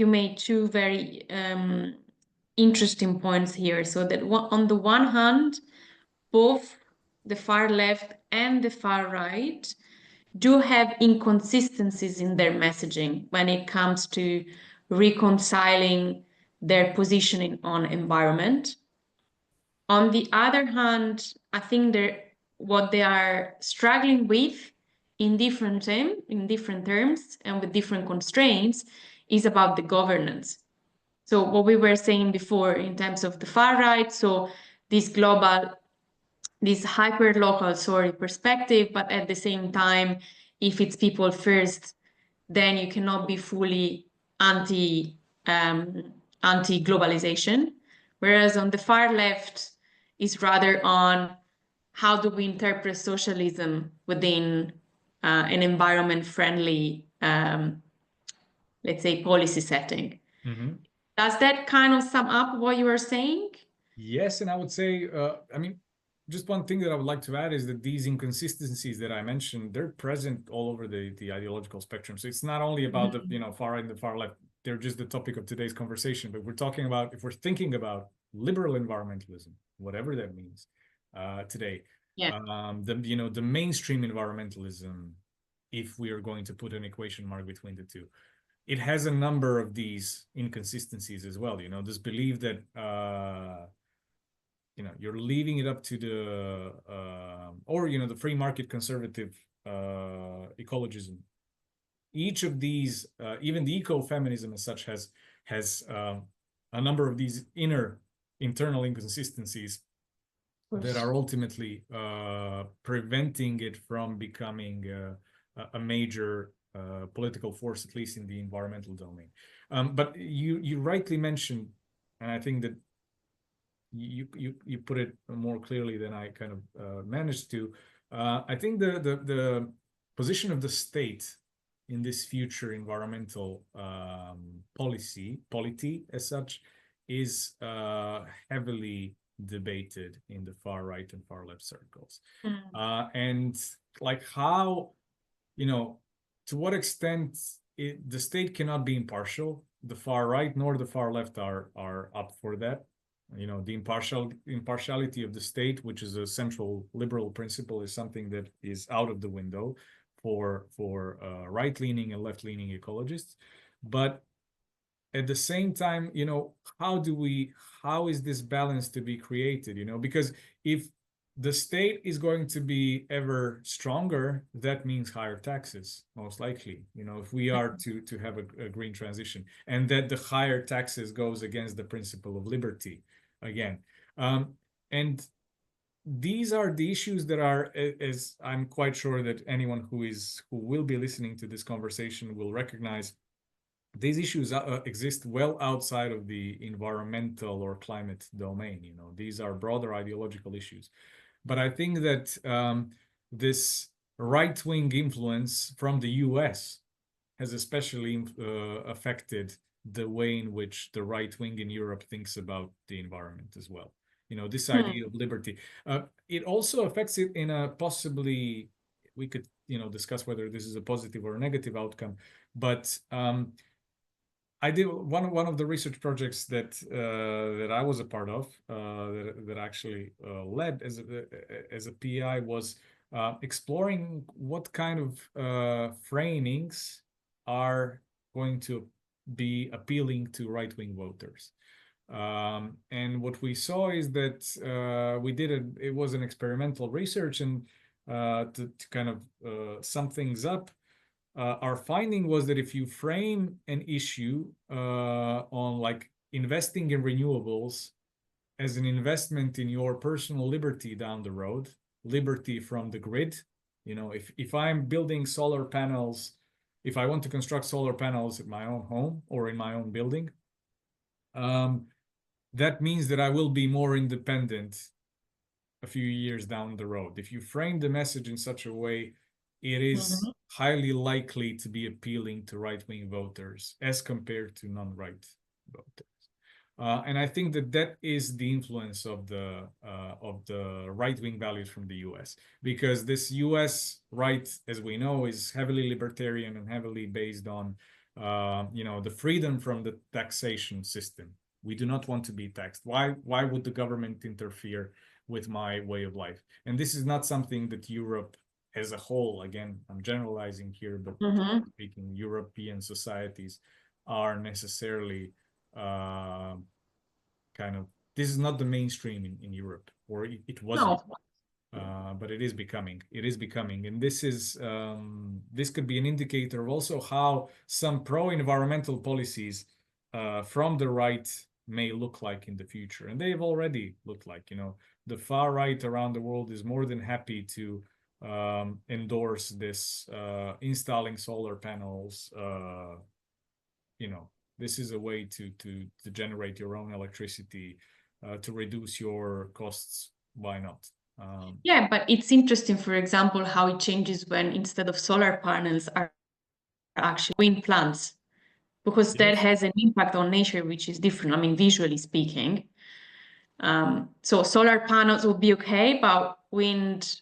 you made two very interesting points here. So that on the one hand, both the far left and the far right do have inconsistencies in their messaging when it comes to reconciling their positioning on environment. On the other hand, I think what they are struggling with in different terms and with different constraints is about the governance. So what we were saying before in terms of the far right, so this global, this hyper local, perspective, but at the same time, if it's people first, then you cannot be fully anti-globalization. Whereas on the far left is rather on how do we interpret socialism within an environment-friendly, let's say, policy setting. Mm-hmm. Does that kind of sum up what you were saying? Yes, and I would say, I mean, just one thing that I would like to add is that these inconsistencies that I mentioned, they're present all over the ideological spectrum. So it's not only about the far right and the far left. They're just the topic of today's conversation. But we're talking about, if we're thinking about liberal environmentalism, whatever that means, today, Yeah. the mainstream environmentalism, if we are going to put an equation mark between the two, it has a number of these inconsistencies as well. This belief that you're leaving it up to the the free market conservative ecologism. Each of these, even the ecofeminism as such, has a number of these internal inconsistencies that are ultimately preventing it from becoming a major political force, at least in the environmental domain. But you rightly mentioned, and I think that you put it more clearly than I kind of managed to. I think the position of the state in this future environmental polity as such is heavily debated in the far right and far left circles. And like how, to what extent the state cannot be impartial. The far right nor the far left are up for that. The impartiality of the state, which is a central liberal principle, is something that is out of the window for right-leaning and left-leaning ecologists. But at the same time, how is this balance to be created? Because if the state is going to be ever stronger, that means higher taxes, most likely, if we are to have a green transition, and that the higher taxes goes against the principle of liberty again. And these are the issues that are, as I'm quite sure that anyone who will be listening to this conversation will recognize, these issues exist well outside of the environmental or climate domain. These are broader ideological issues. But I think that this right-wing influence from the US has especially affected the way in which the right wing in Europe thinks about the environment as well. This idea of liberty. It also affects it in a possibly, we could, discuss whether this is a positive or a negative outcome. But I did one of the research projects that I was a part of, that actually led as a PI, was exploring what kind of framings are going to be appealing to right-wing voters. And what we saw is that it was an experimental research, and to kind of sum things up, our finding was that if you frame an issue on like investing in renewables as an investment in your personal liberty down the road, liberty from the grid, if I'm building solar panels, if I want to construct solar panels at my own home or in my own building, that means that I will be more independent a few years down the road. If you frame the message in such a way, it is highly likely to be appealing to right-wing voters as compared to non-right voters. And I think that is the influence of the right-wing values from the US, because this US right, as we know, is heavily libertarian and heavily based on the freedom from the taxation system. We do not want to be taxed. Why would the government interfere with my way of life? And this is not something that Europe as a whole, again, I'm generalizing here, but speaking, European societies are necessarily kind of, this is not the mainstream in Europe, or it wasn't. No. But it is becoming. It is becoming, and this could be an indicator of also how some pro-environmental policies from the right may look like in the future, and they've already looked like. The far right around the world is more than happy to endorse this installing solar panels. This is a way to generate your own electricity, to reduce your costs. Why not? Yeah, but it's interesting, for example, how it changes when instead of solar panels are actually wind plants, because that Yes. has an impact on nature, which is different, I mean, visually speaking. So solar panels would be okay, but wind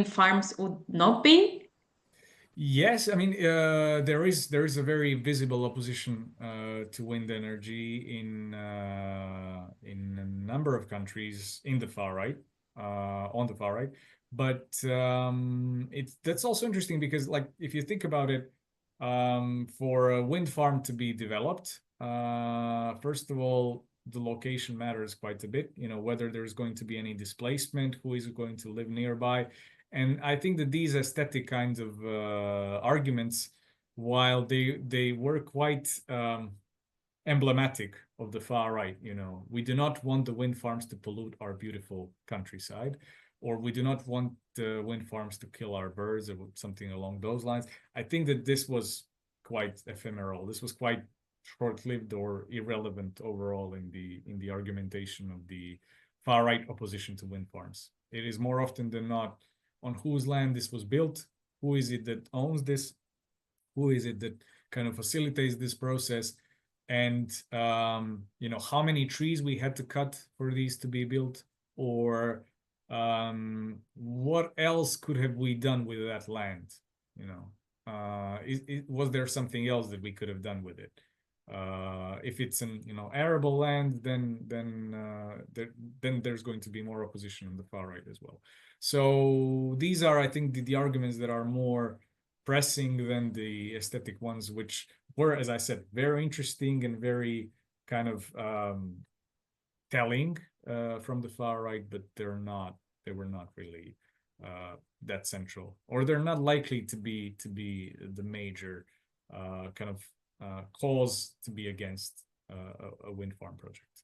farms would not be. Yes, I mean there is a very visible opposition to wind energy in a number of countries in the far right, on the far right. But that's also interesting because, like, if you think about it, for a wind farm to be developed, first of all, the location matters quite a bit. Whether there's going to be any displacement, who is going to live nearby. And I think that these aesthetic kinds of arguments, while they were quite emblematic of the far right, we do not want the wind farms to pollute our beautiful countryside, or we do not want the wind farms to kill our birds, or something along those lines. I think that this was quite ephemeral. This was quite short-lived or irrelevant overall in the argumentation of the far right opposition to wind farms. It is more often than not on whose land this was built, who is it that owns this, who is it that kind of facilitates this process, and how many trees we had to cut for these to be built, or what else could have we done with that land? Was there something else that we could have done with it? If it's an arable land, then there's going to be more opposition on the far right as well. So these are, I think, the arguments that are more pressing than the aesthetic ones, which were, as I said, very interesting and very kind of telling from the far right, but they were not really that central, or they're not likely to be the major kind of cause to be against a wind farm project.